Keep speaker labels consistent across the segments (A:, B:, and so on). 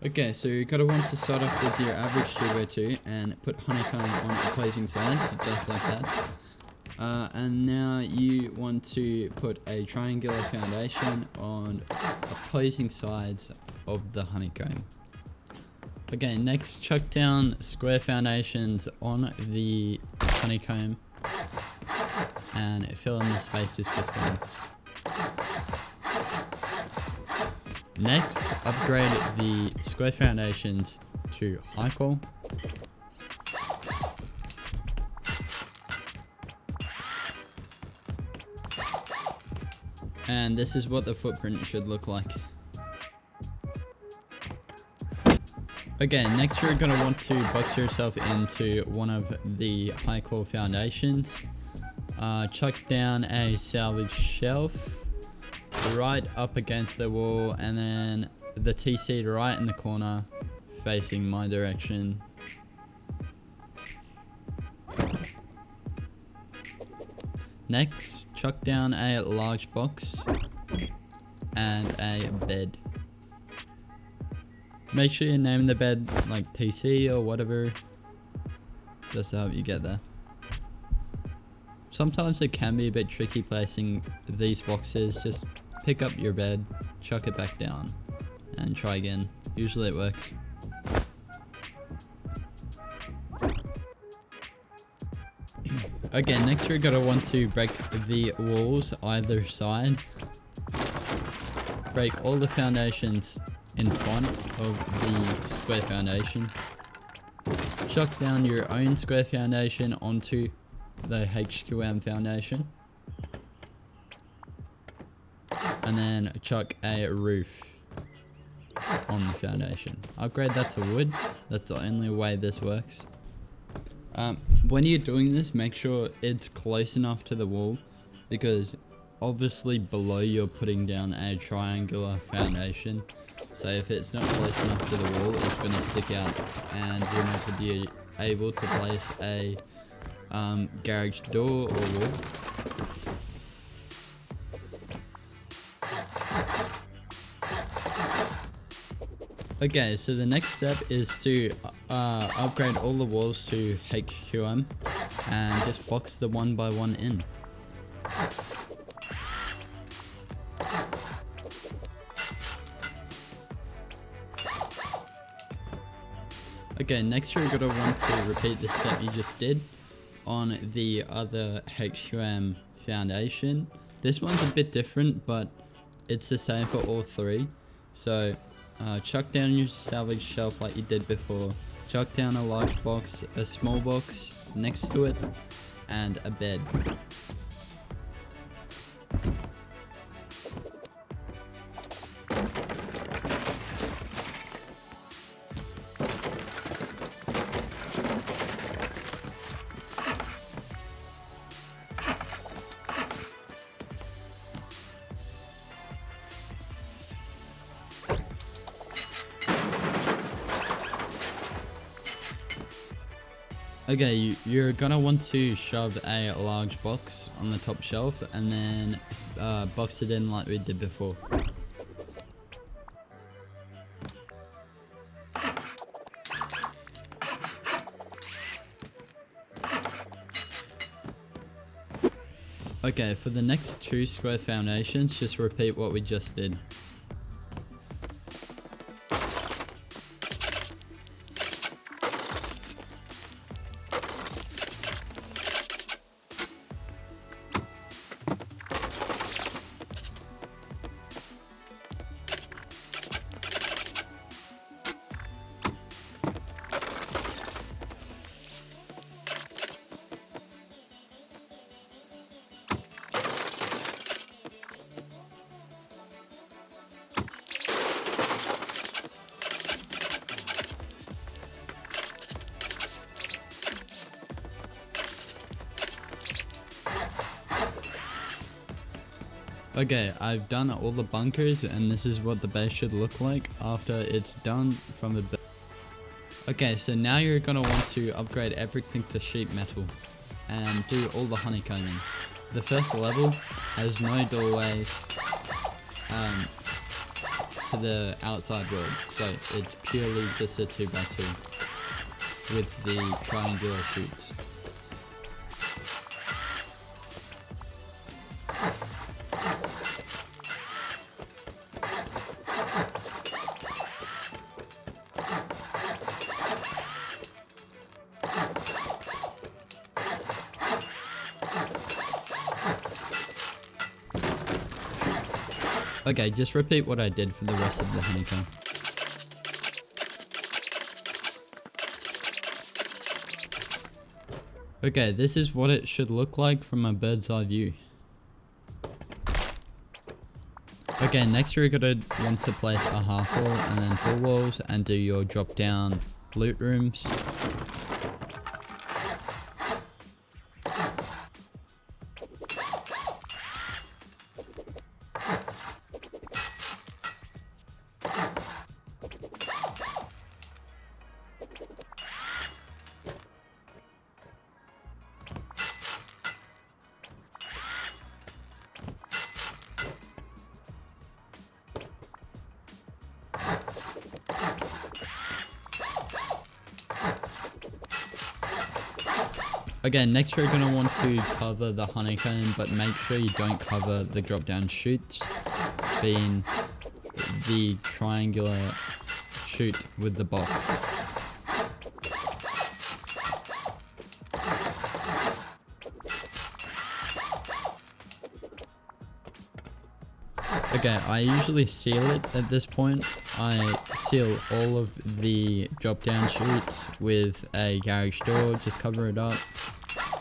A: Okay, so you're gonna want to start off with your average 2x2 and put honeycomb on opposing sides, just like that. And now you want to put a triangular foundation on opposing sides of the honeycomb. Okay, next chuck down square foundations on the honeycomb and fill in the spaces between. Next, upgrade the square foundations to honeycomb. And this is what the footprint should look like. Okay, next you're going to want to box yourself into one of the honeycomb foundations. Chuck down a salvage shelf right up against the wall, and then the TC right in the corner facing my direction. Next, chuck down a large box and a bed. Make sure you name the bed like TC or whatever, just to help you get there. Sometimes it can be a bit tricky placing these boxes. Just pick up your bed, chuck it back down, and try again. Usually it works. Okay, next you're gonna want to break the walls either side. Break all the foundations in front of the square foundation. Chuck down your own square foundation onto the HQM foundation. And then chuck a roof on the foundation. Upgrade that to wood. That's the only way this works. When you're doing this, make sure it's close enough to the wall, because obviously below you're putting down a triangular foundation. So if it's not close enough to the wall, it's going to stick out and you'll never be able to place a garage door or wall. Okay, so the next step is to upgrade all the walls to HQM and just box the 1x1 in. Okay, next you're going to want to repeat the step you just did on the other HQM foundation. This one's a bit different, but it's the same for all three. So chuck down your salvage shelf like you did before. Chuck down a large box, a small box next to it, and a bed. Okay, you're gonna want to shove a large box on the top shelf and then box it in like we did before. Okay, for the next two square foundations, just repeat what we just did. Okay, I've done all the bunkers and this is what the base should look like after it's done from the base. Okay, so now you're gonna want to upgrade everything to sheet metal and do all the honeycombing. The first level has no doorways, to the outside world. So it's purely just a 2x2 with the triangular chutes. Okay, just repeat what I did for the rest of the honeycomb. Okay, this is what it should look like from a bird's eye view. Okay, next you're gonna want to place a half wall and then full walls and do your drop down loot rooms. Okay, next you're going to want to cover the honeycomb, but make sure you don't cover the drop down chutes, being the triangular chute with the box. Okay, I usually seal it at this point. I seal all of the drop down chutes with a garage door, just cover it up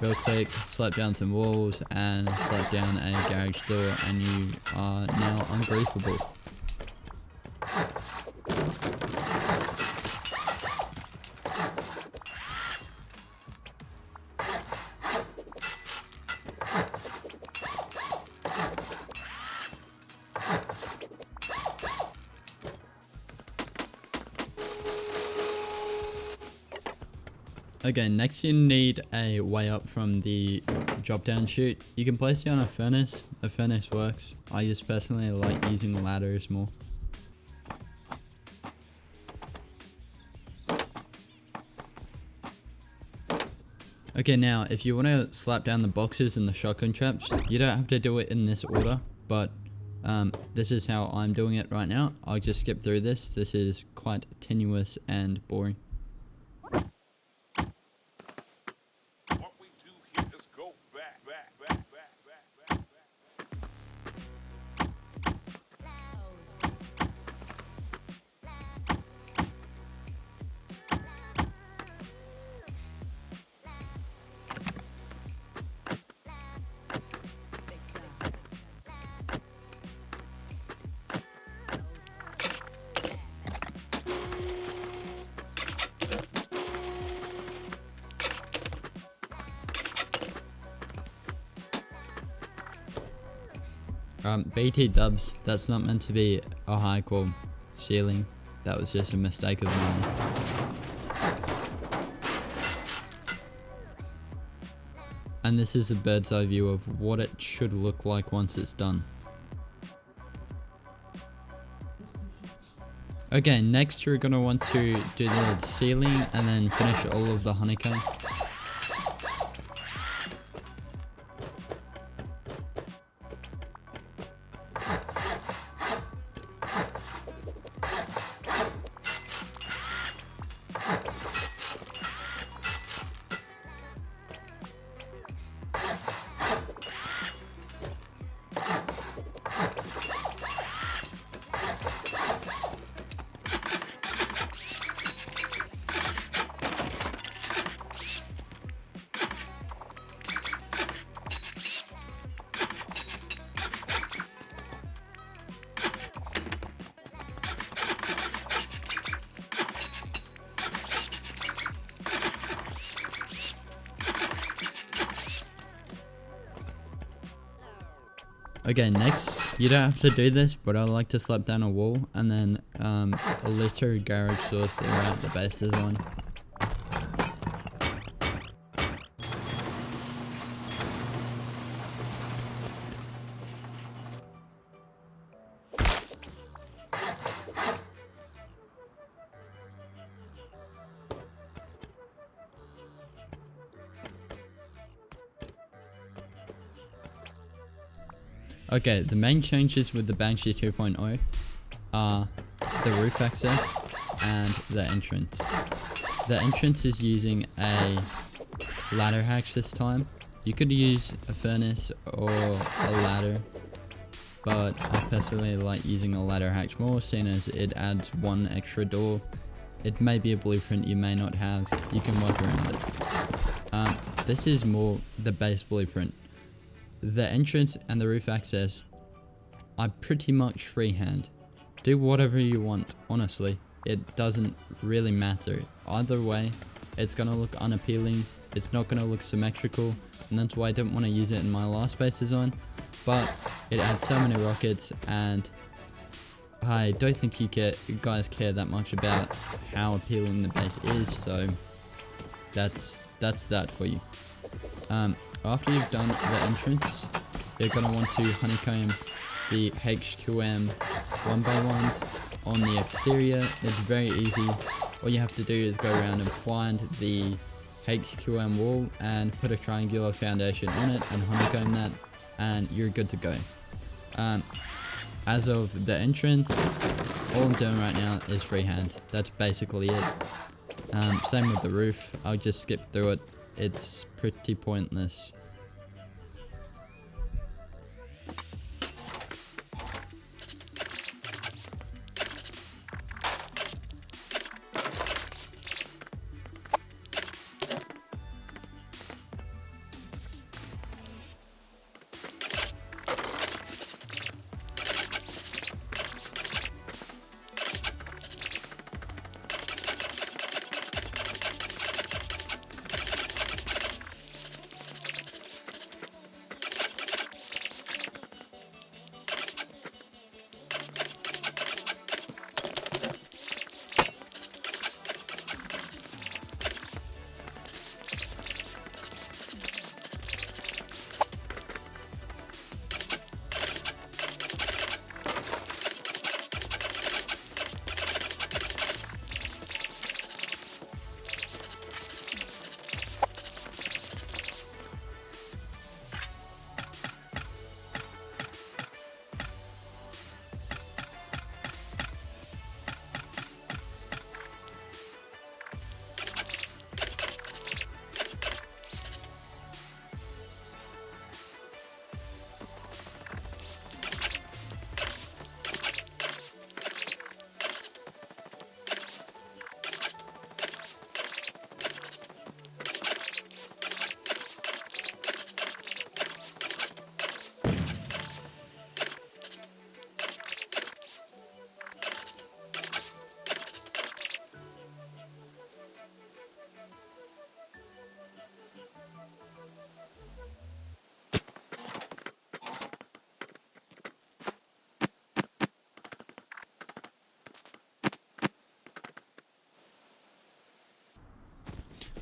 A: real quick, slap down some walls and slap down a garage door, and you are now ungriefable. Okay, next you need a way up from the drop down chute. You can place it on a furnace. A furnace works. I just personally like using ladders more. Okay, now if you want to slap down the boxes and the shotgun traps, you don't have to do it in this order, but this is how I'm doing it right now. I'll just skip through this. This is quite tenuous and boring. BT dubs, that's not meant to be a high qual ceiling. That was just a mistake of mine. And this is a bird's eye view of what it should look like once it's done. Okay, next you're going to want to do the ceiling and then finish all of the honeycomb. Okay, next, you don't have to do this, but I like to slap down a wall and then a litter garage doors throughout the base design. Okay, the main changes with the BANSHEE 2.0 are the roof access and the entrance. The entrance is using a ladder hatch this time. You could use a furnace or a ladder, but I personally like using a ladder hatch more, seeing as it adds one extra door. It may be a blueprint you may not have, you can work around it. This is more the base blueprint. The entrance and the roof access are pretty much freehand. Do whatever you want, honestly. It doesn't really matter. Either way, it's gonna look unappealing, it's not gonna look symmetrical, and that's why I didn't want to use it in my last base design. But it adds so many rockets, and I don't think you guys care that much about how appealing the base is, so that's that for you. After you've done the entrance, you're going to want to honeycomb the HQM 1x1s on the exterior. It's very easy. All you have to do is go around and find the HQM wall and put a triangular foundation on it and honeycomb that, and you're good to go. As of the entrance, all I'm doing right now is freehand. That's basically it. Same with the roof. I'll just skip through it. It's pretty pointless.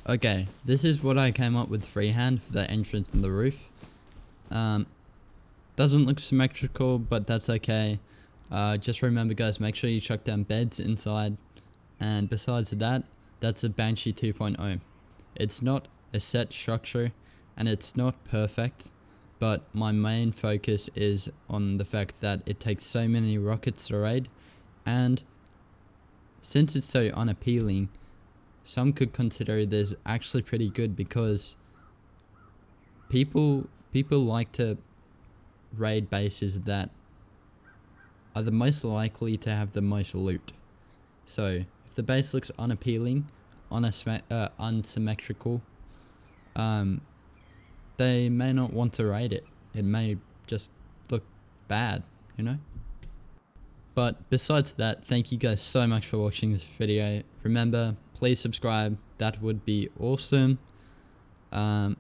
A: Okay, this is what I came up with freehand for the entrance and the roof. Doesn't look symmetrical, but that's okay. Just remember guys, make sure you chuck down beds inside. And besides that, that's a BANSHEE 2.0. It's not a set structure, and it's not perfect, but my main focus is on the fact that it takes so many rockets to raid, and since it's so unappealing, some could consider this actually pretty good because people like to raid bases that are the most likely to have the most loot. So if the base looks unappealing, unsymmetrical, they may not want to raid it. It may just look bad, you know? But besides that, thank you guys so much for watching this video. Remember, please subscribe, that would be awesome. I'm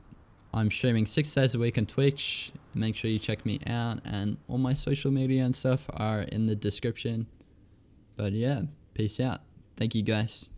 A: streaming 6 days a week on Twitch. Make sure you check me out, and all my social media and stuff are in the description. But yeah, peace out. Thank you guys.